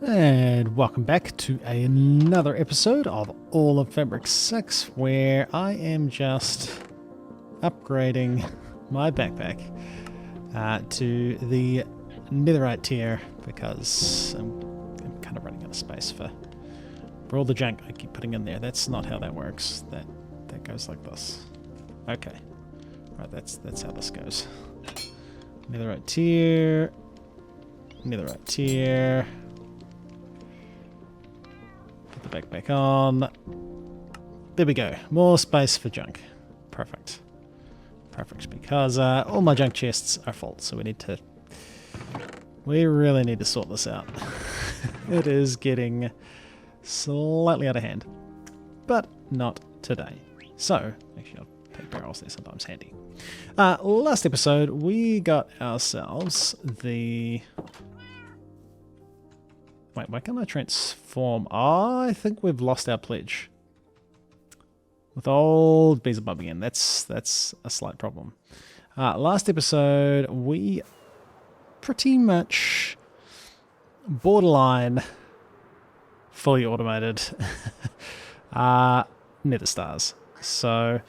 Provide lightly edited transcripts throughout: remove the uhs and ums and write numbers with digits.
And welcome back to another episode of All of Fabric 6, where I am just upgrading my backpack to the netherite tier because I'm kind of running out of space for all the junk I keep putting in there. That's not how that works. That goes like this. Okay. Right, that's how this goes. Netherite tier. Netherite tier. Put the backpack on. There we go. More space for junk. Perfect. Perfect, because all my junk chests are full, so we really need to sort this out. It is getting slightly out of hand, but not today. So, actually I'll take barrels, they're sometimes handy. Last episode we got ourselves the... Wait, why can't I transform? Oh, I think we've lost our pledge. With old Beelzebub again. That's a slight problem. Last episode, we pretty much borderline fully automated nether stars. So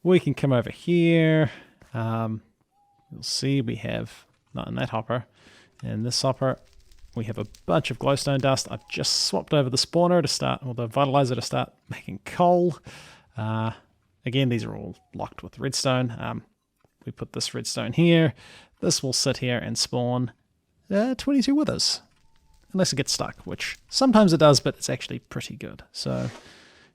we can come over here. You'll see we have, not in that hopper, in this hopper, we have a bunch of glowstone dust. I've just swapped over the spawner to start, or the vitalizer to start making coal. Again, these are all locked with redstone. We put this redstone here. This will sit here and spawn 22 withers. Unless it gets stuck, which sometimes it does, but it's actually pretty good. So,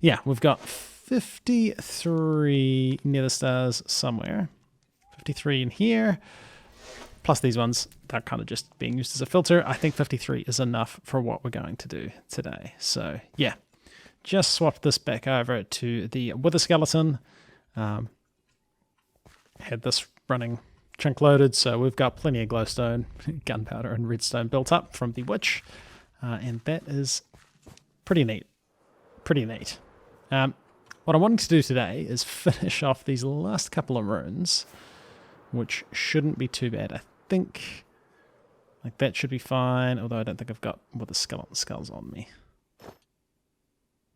yeah, we've got 53 nether stars somewhere. 53 in here. Plus these ones, they're kind of just being used as a filter. I think 53 is enough for what we're going to do today. So, yeah. Just swapped this back over to the wither skeleton. Had this running chunk loaded, so we've got plenty of glowstone, gunpowder, and redstone built up from the witch. And that is pretty neat. Pretty neat. What I'm wanting to do today is finish off these last couple of runes, which shouldn't be too bad. I think like that should be fine, although I don't think I've got wither skeleton skulls on me.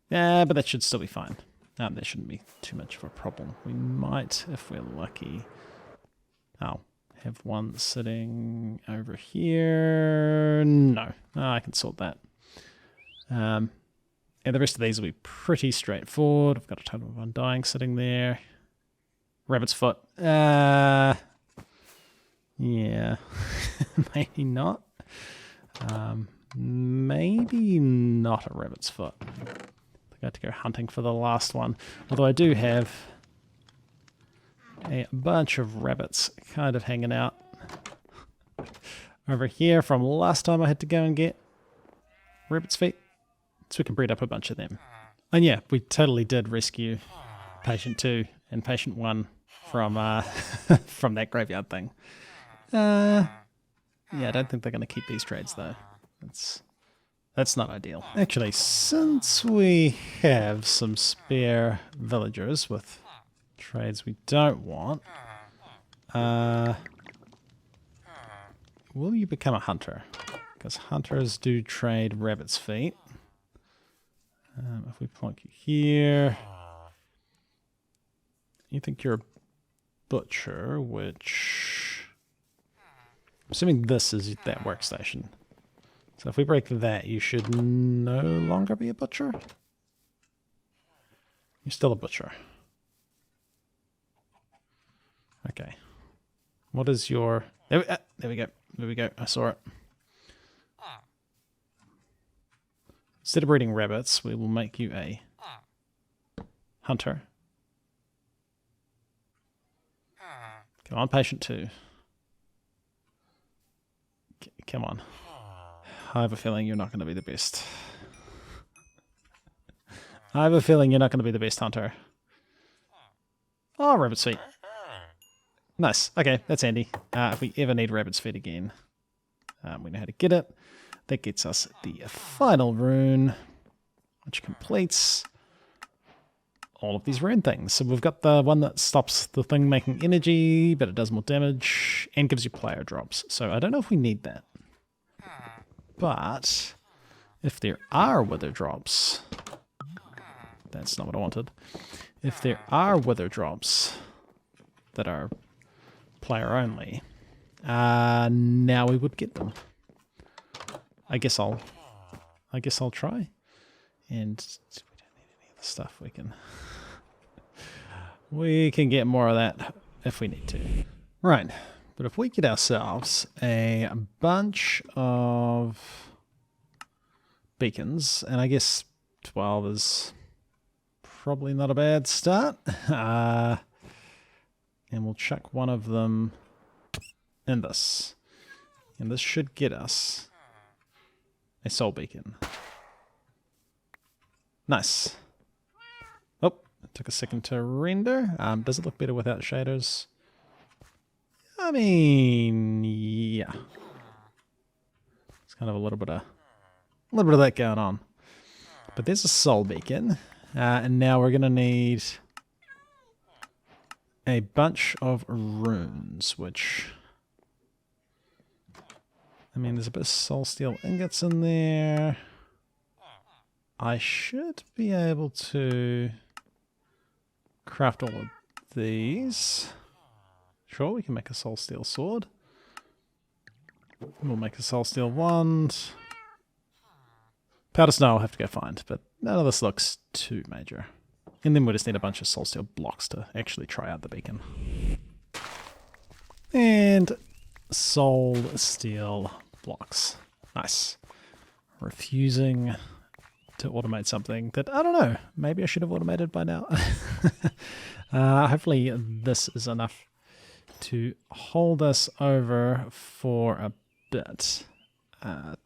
Yeah, but that should still be fine. There shouldn't be too much of a problem. We might, if we're lucky, have one sitting over here. No, I can sort that. And the rest of these will be pretty straightforward. I've got a totem of undying sitting there. Rabbit's foot. Yeah, maybe not. Maybe not a rabbit's foot. I have to go hunting for the last one. Although I do have a bunch of rabbits kind of hanging out over here from last time I had to go and get rabbit's feet. So we can breed up a bunch of them. And yeah, we totally did rescue Patient 2 and Patient 1 from from that graveyard thing. Yeah, I don't think they're going to keep these trades though. That's not ideal. Actually, since we have some spare villagers with trades we don't want, will you become a hunter? Because hunters do trade rabbit's feet. If we plonk you here, you think you're a butcher, which... I'm assuming this is that workstation. So if we break that, you should no longer be a butcher. You're still a butcher. Okay. What is your... There we go. There we go. I saw it. Instead of breeding rabbits, we will make you a hunter. Come on, Patient 2. Come on. I have a feeling you're not going to be the best. I have a feeling you're not going to be the best hunter. Oh, rabbit's feet. Nice. Okay, that's handy. If we ever need rabbit's feet again, we know how to get it. That gets us the final rune, which completes all of these rune things. So we've got the one that stops the thing making energy, but it does more damage, and gives you player drops. So I don't know if we need that. But If there are wither drops, that's not what I wanted. If there are wither drops that are player only, now we would get them. I guess I'll try. And we don't need any of the stuff. We can get more of that if we need to. Right, but if we get ourselves a bunch of beacons, and I guess 12 is probably not a bad start. And we'll chuck one of them in this. And this should get us a soul beacon. Nice. Oh, it took a second to render. Does it look better without shaders? I mean, yeah. It's kind of a little bit of that going on. But there's a soul beacon. And now we're going to need a bunch of runes, which, I mean, there's a bit of soul steel ingots in there. I should be able to craft all of these. Sure, we can make a soul steel sword. We'll make a soul steel wand. Powder snow I'll have to go find, but none of this looks too major. And then we'll just need a bunch of soul steel blocks to actually try out the beacon. And soul steel blocks. Nice. Refusing to automate something that, I don't know, maybe I should have automated by now. Hopefully this is enough to hold us over for a bit. That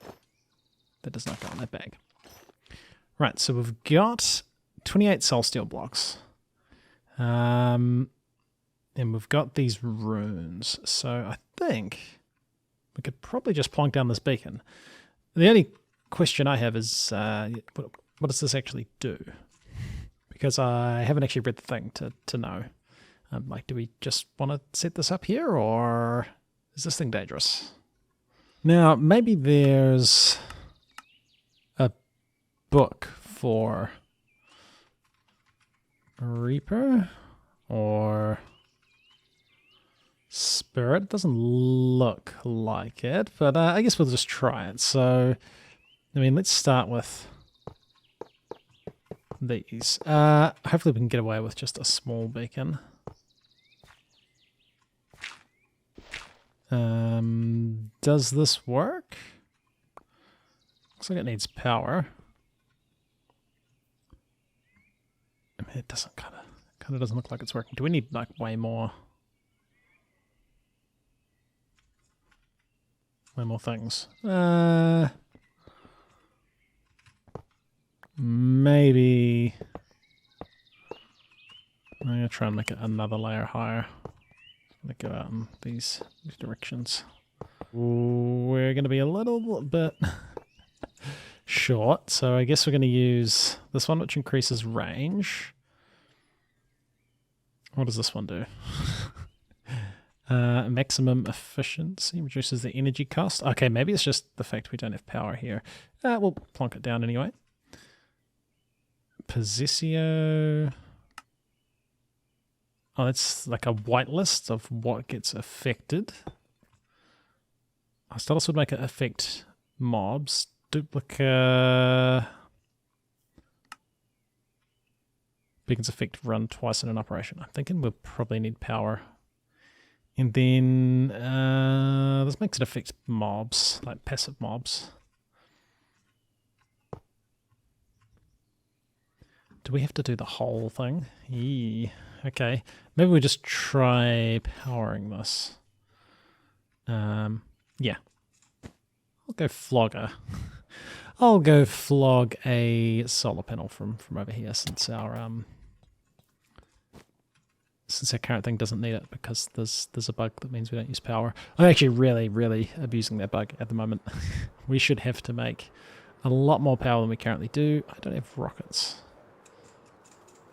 does not go in that bag. Right, so we've got 28 soul steel blocks. And we've got these runes. So I think we could probably just plonk down this beacon. The only question I have is, what does this actually do? Because I haven't actually read the thing to know. Like, do we just want to set this up here, or is this thing dangerous? Now, maybe there's a book for Reaper or Spirit. It doesn't look like it, but I guess we'll just try it. So, I mean, let's start with these. Hopefully we can get away with just a small beacon. Does this work? Looks like it needs power. I mean, it doesn't kind of doesn't look like it's working. Do we need like way more things? Maybe I'm gonna try and make it another layer higher. I'm gonna go out in these directions. We're gonna be a little bit short, so I guess we're gonna use this one, which increases range. What does this one do? Maximum efficiency reduces the energy cost. Okay, maybe it's just the fact we don't have power here. We'll plonk it down anyway. Possessio. Oh, that's like a whitelist of what gets affected. Stylus would make it affect mobs. Duplica. Beacons effect run twice in an operation. I'm thinking we'll probably need power. And then this makes it affect mobs, like passive mobs. Do we have to do the whole thing? Yeah. Okay. Maybe we just try powering this. Yeah. I'll go flogger. I'll go flog a solar panel from over here since our current thing doesn't need it because there's a bug that means we don't use power. I'm actually really abusing that bug at the moment. We should have to make a lot more power than we currently do. I don't have rockets,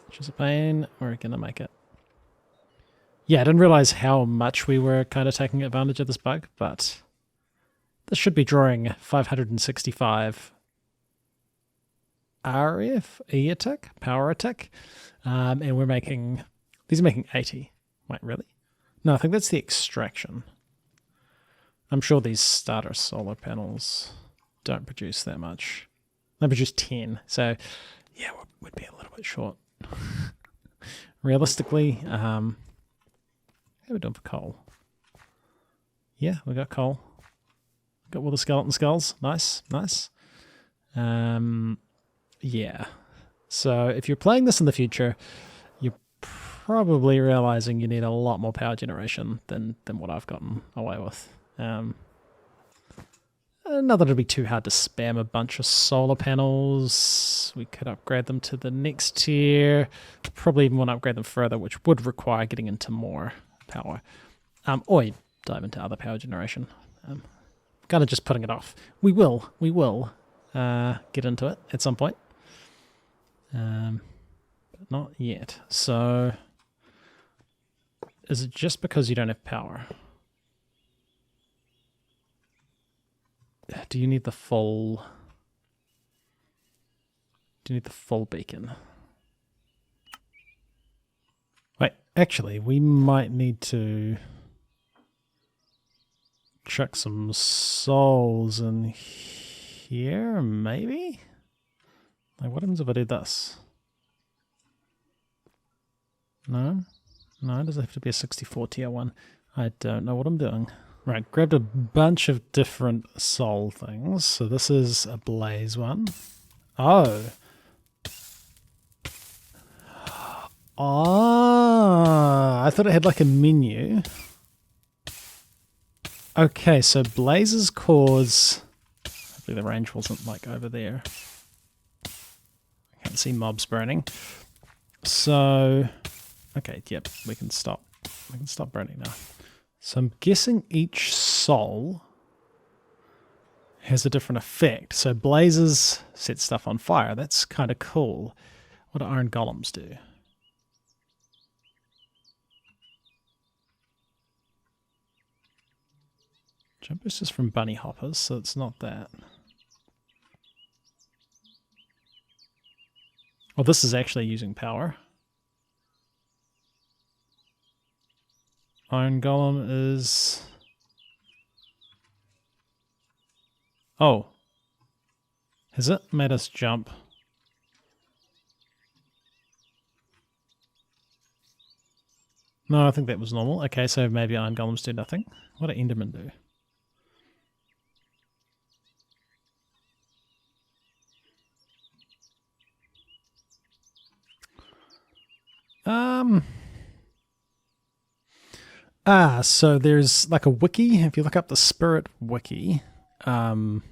which is a pain. We're gonna make it. Yeah, I didn't realize how much we were kind of taking advantage of this bug, but this should be drawing 565 RF, E a tick, power a tick. And we're making, these are making 80. Wait, really? No, I think that's the extraction. I'm sure these starter solar panels don't produce that much. They produce 10. So, yeah, we'd be a little bit short. Realistically, how are we doing for coal? Yeah, we got coal. Got all the skeleton skulls. Nice, nice. Yeah. So if you're playing this in the future, you're probably realizing you need a lot more power generation than what I've gotten away with. Not that it'd be too hard to spam a bunch of solar panels. We could upgrade them to the next tier. Probably even want to upgrade them further, which would require getting into more power. Or you dive into other power generation. Kind of just putting it off. We will get into it at some point. But not yet. So, is it just because you don't have power? Do you need the full... Do you need the full beacon? Wait, actually, we might need to chuck some souls in here, maybe? Like, what happens if I do this? No? No, does it have to be a 64 tier 1? I don't know what I'm doing. Right, grabbed a bunch of different soul things. So this is a blaze one. Oh. Ah, I thought it had like a menu. Okay, so blazes cause... Hopefully the range wasn't like over there. I can't see mobs burning. So, okay, yep, we can stop. We can stop burning now. So I'm guessing each soul has a different effect. So blazes set stuff on fire. That's kind of cool. What do iron golems do? Jump boost is from bunny hoppers, so it's not that. Well, this is actually using power. Iron golem is... Oh. Has it made us jump? No, I think that was normal. Okay, so maybe iron golems do nothing. What do endermen do? So there's like a wiki. If you look up the Spirit wiki, I'll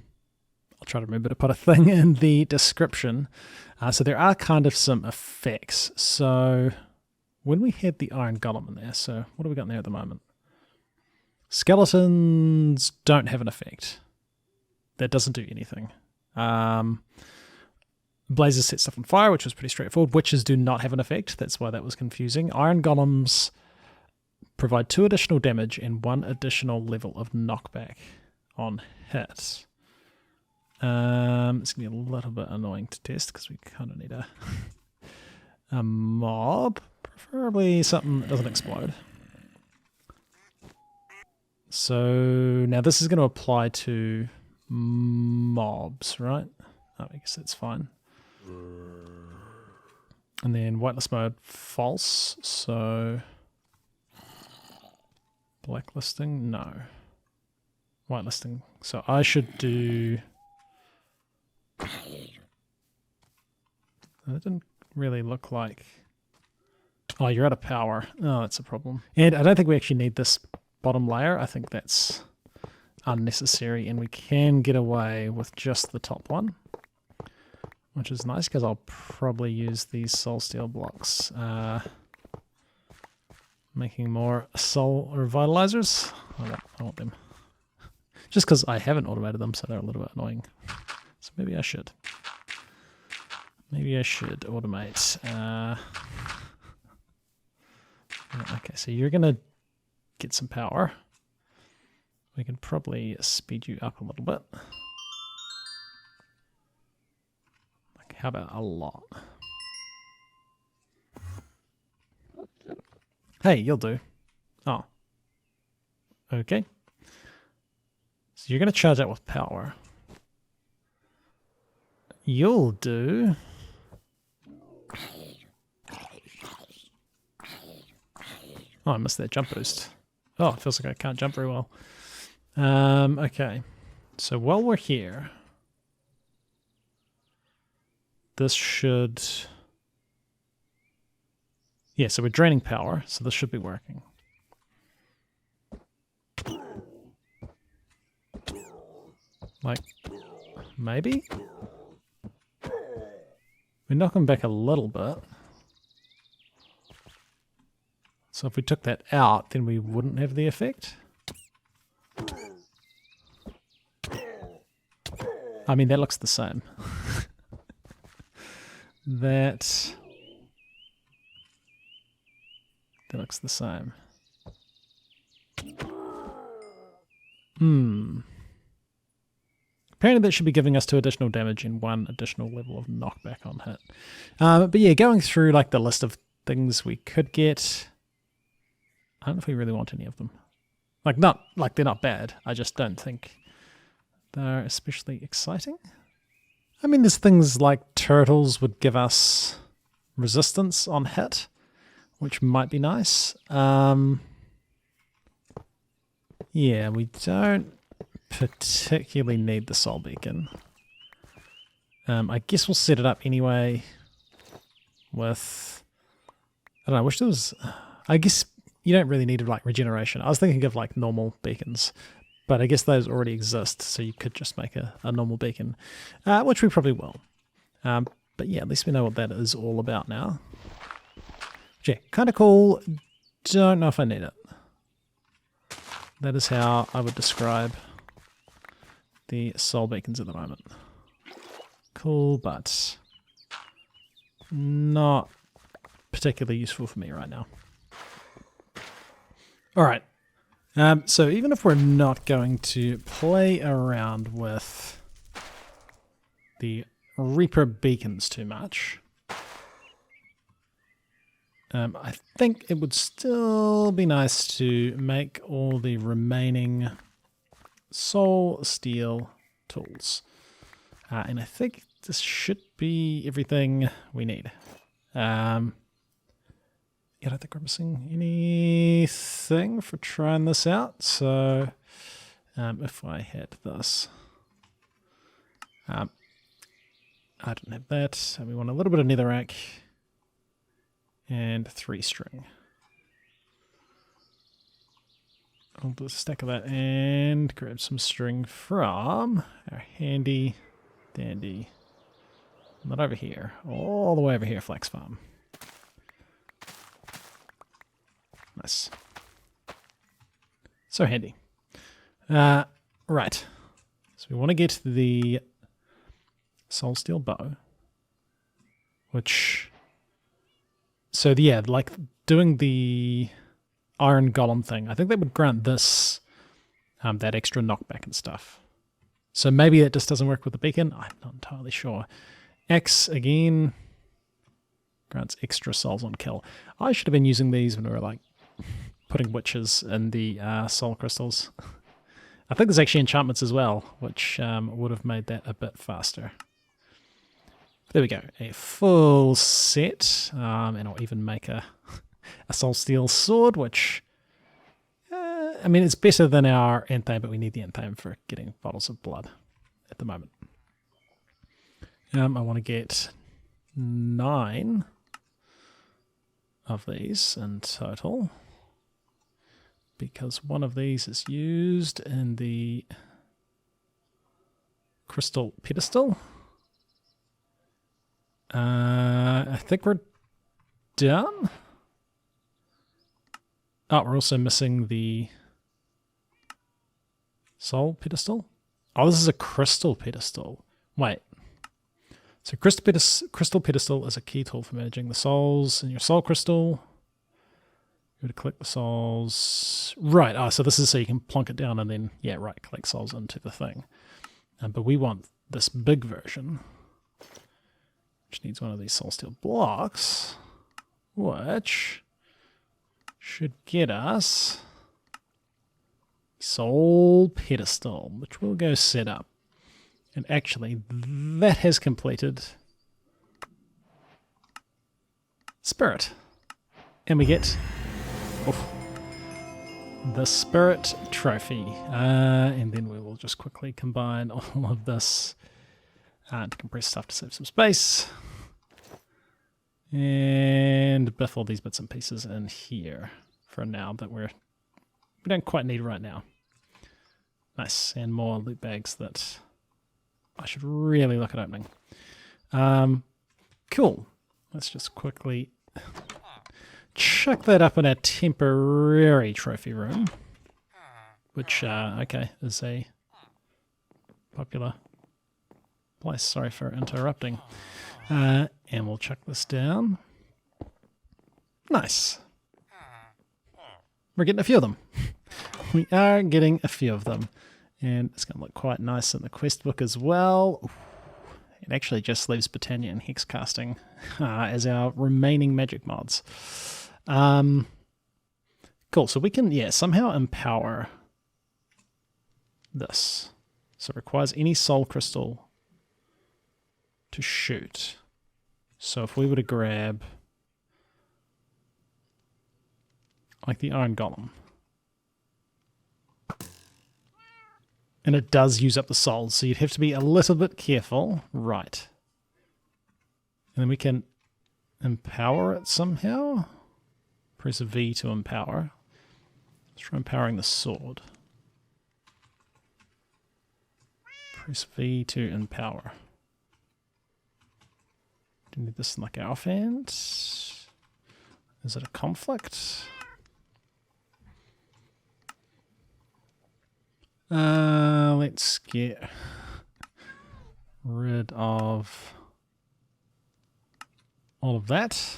try to remember to put a thing in the description. So there are kind of some effects. So when we had the iron golem in there, so what have we got in there at the moment? Skeletons don't have an effect. That doesn't do anything. Blazes set stuff on fire, which was pretty straightforward. Witches do not have an effect. That's why that was confusing. Iron golems provide 2 additional damage and 1 additional level of knockback on hit. It's going to be a little bit annoying to test because we kind of need a mob. Preferably something that doesn't explode. So now this is going to apply to mobs, right? Oh, I guess that's fine. And then whitelist mode false, so blacklisting, no. Whitelisting, so I should do... That didn't really look like... Oh, you're out of power. Oh, that's a problem. And I don't think we actually need this bottom layer. I think that's unnecessary, and we can get away with just the top one, which is nice because I'll probably use these soul steel blocks. Making more soul revitalizers. I want them. Just because I haven't automated them, so they're a little bit annoying. So maybe I should. Maybe I should automate. Okay, so you're going to get some power. We can probably speed you up a little bit. How about a lot? Hey, you'll do. Oh. Okay. So you're going to charge that with power. You'll do. Oh, I missed that jump boost. Oh, it feels like I can't jump very well. Okay. So while we're here, this should... Yeah, so we're draining power, so this should be working. Like, maybe? We knock them back a little bit. So if we took that out, then we wouldn't have the effect. I mean, that looks the same. That looks the same. Apparently that should be giving us 2 additional damage and 1 additional level of knockback on hit. But yeah, going through like the list of things we could get, I don't know if we really want any of them. Like they're not bad. I just don't think they're especially exciting. I mean, there's things like turtles would give us resistance on hit, which might be nice. Yeah, we don't particularly need the soul beacon. I guess we'll set it up anyway with... I don't know, I wish there was... I guess you don't really need like regeneration. I was thinking of like normal beacons, but I guess those already exist, so you could just make a normal beacon, which we probably will. But yeah, at least we know what that is all about now. Yeah, kind of cool. Don't know if I need it. That is how I would describe the soul beacons at the moment. Cool, but not particularly useful for me right now. All right. So even if we're not going to play around with the Reaper beacons too much, I think it would still be nice to make all the remaining soul steel tools. And I think this should be everything we need. Yeah, I don't think we're missing anything for trying this out. So if I had this, I don't have that. So we want a little bit of netherrack and 3 string. I'll do a stack of that and grab some string from our handy dandy, not over here, all the way over here, Flex Farm. Nice. So handy. Right. So we want to get the soul steel bow, which... So yeah, like doing the iron golem thing, I think that would grant this that extra knockback and stuff. So maybe it just doesn't work with the beacon. I'm not entirely sure. Axe again grants extra souls on kill. I should have been using these when we were like putting witches in the soul crystals. I think there's actually enchantments as well, which would have made that a bit faster. There we go, a full set, and I'll even make a soul steel sword, which, I mean, it's better than our anthame, but we need the anthame for getting bottles of blood at the moment. I want to get 9 of these in total, because one of these is used in the crystal pedestal. I think we're done. Oh, we're also missing the soul pedestal. Oh, this is a crystal pedestal. Wait. So crystal pedestal is a key tool for managing the souls in your soul crystal. You would collect the souls. Right. Oh, so this is so you can plonk it down and then, yeah, right, collect souls into the thing. But we want this big version. which needs one of these soul steel blocks, which should get us soul pedestal, which we'll go set up. And actually, that has completed spirit. And we get the spirit trophy. And then we will just quickly combine all of this to compress stuff to save some space. And biff all these bits and pieces in here for now that we don't quite need right now. Nice. And more loot bags that I should really look at opening. Cool. Let's just quickly chuck that up in our temporary trophy room, which, okay, is a popular place. Sorry for interrupting. And we'll chuck this down. Nice. We're getting a few of them. We are getting a few of them. And it's going to look quite nice in the quest book as well. Ooh, it actually just leaves Britannia and Hex casting as our remaining magic mods. Cool, so we can, somehow empower this. So it requires any soul crystal to shoot. So if we were to grab like the iron golem, and it does use up the souls, so you'd have to be a little bit careful. Right. And then we can empower it somehow. Press V to empower. Let's try empowering the sword. Press V to empower. Do you need this in like our offhand? Is it a conflict? Let's get rid of all of that.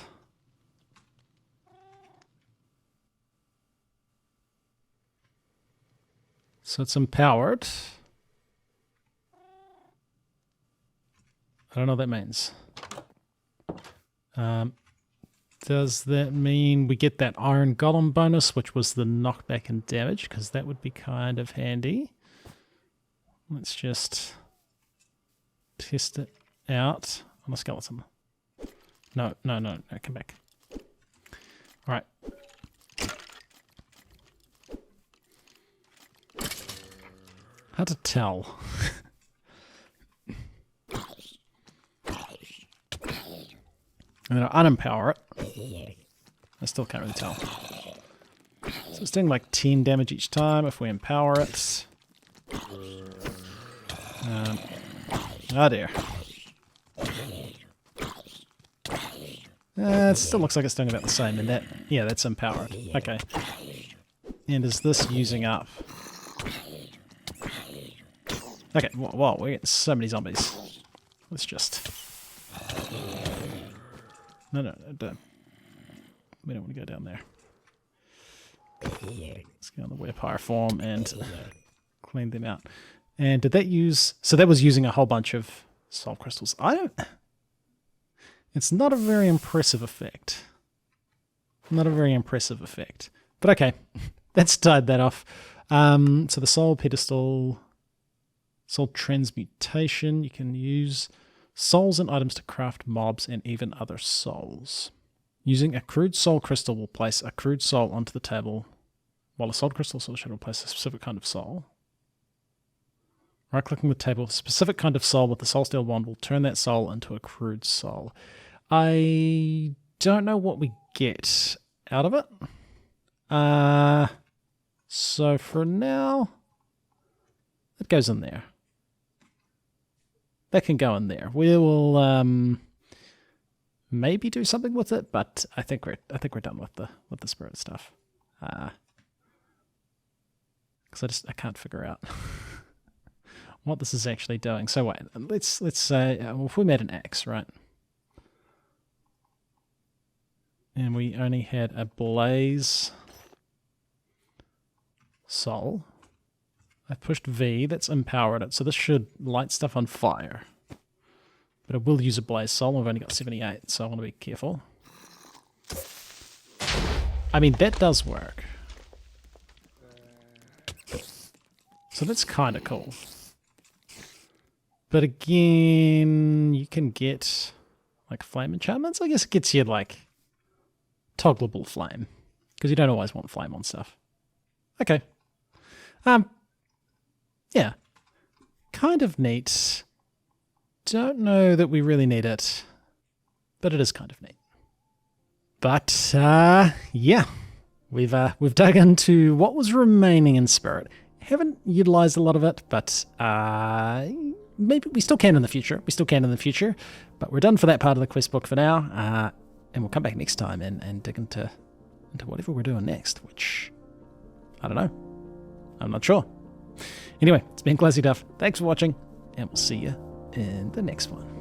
So it's empowered. I don't know what that means. Does that mean we get that iron golem bonus, which was the knockback and damage? Because that would be kind of handy. Let's just test it out on a skeleton. No, come back. All right. Hard to tell. And then I unempower it. I still can't really tell. So it's doing like 10 damage each time if we empower it. Oh dear. It still looks like it's doing about the same. And that, yeah, that's empowered. Okay. And is this using up? Okay, wow, we're getting so many zombies. Let's just... No, don't. We don't want to go down there. Let's go on the vampire form and clean them out. And did that use... So that was using a whole bunch of soul crystals. It's not a very impressive effect. Not a very impressive effect. But okay, let's tied that off. So the soul pedestal... Soul transmutation, you can use souls and items to craft mobs and even other souls. Using a crude soul crystal will place a crude soul onto the table, while a soul crystal should replace a specific kind of soul. Right-clicking the table, a specific kind of soul with the soul steel wand will turn that soul into a crude soul. I don't know what we get out of it. So for now, it goes in there. That can go in there. We will maybe do something with it, but I think we're done with the spirit stuff. Because I can't figure out what this is actually doing. So wait, let's say if we made an axe, right? And we only had a blaze soul. I pushed V, that's empowered it, so this should light stuff on fire. But I will use a Blaze Soul. I've only got 78, so I want to be careful. I mean, that does work. So that's kind of cool. But again, you can get like flame enchantments. I guess it gets you like toggleable flame, because you don't always want flame on stuff. Okay. Yeah. Kind of neat. Don't know that we really need it, but it is kind of neat. But yeah, we've dug into what was remaining in Spirit. Haven't utilized a lot of it, but maybe we still can in the future. But we're done for that part of the quest book for now, and we'll come back next time and dig into whatever we're doing next, which I don't know. I'm not sure. Anyway, it's been ClassicDuff. Thanks for watching, and we'll see you in the next one.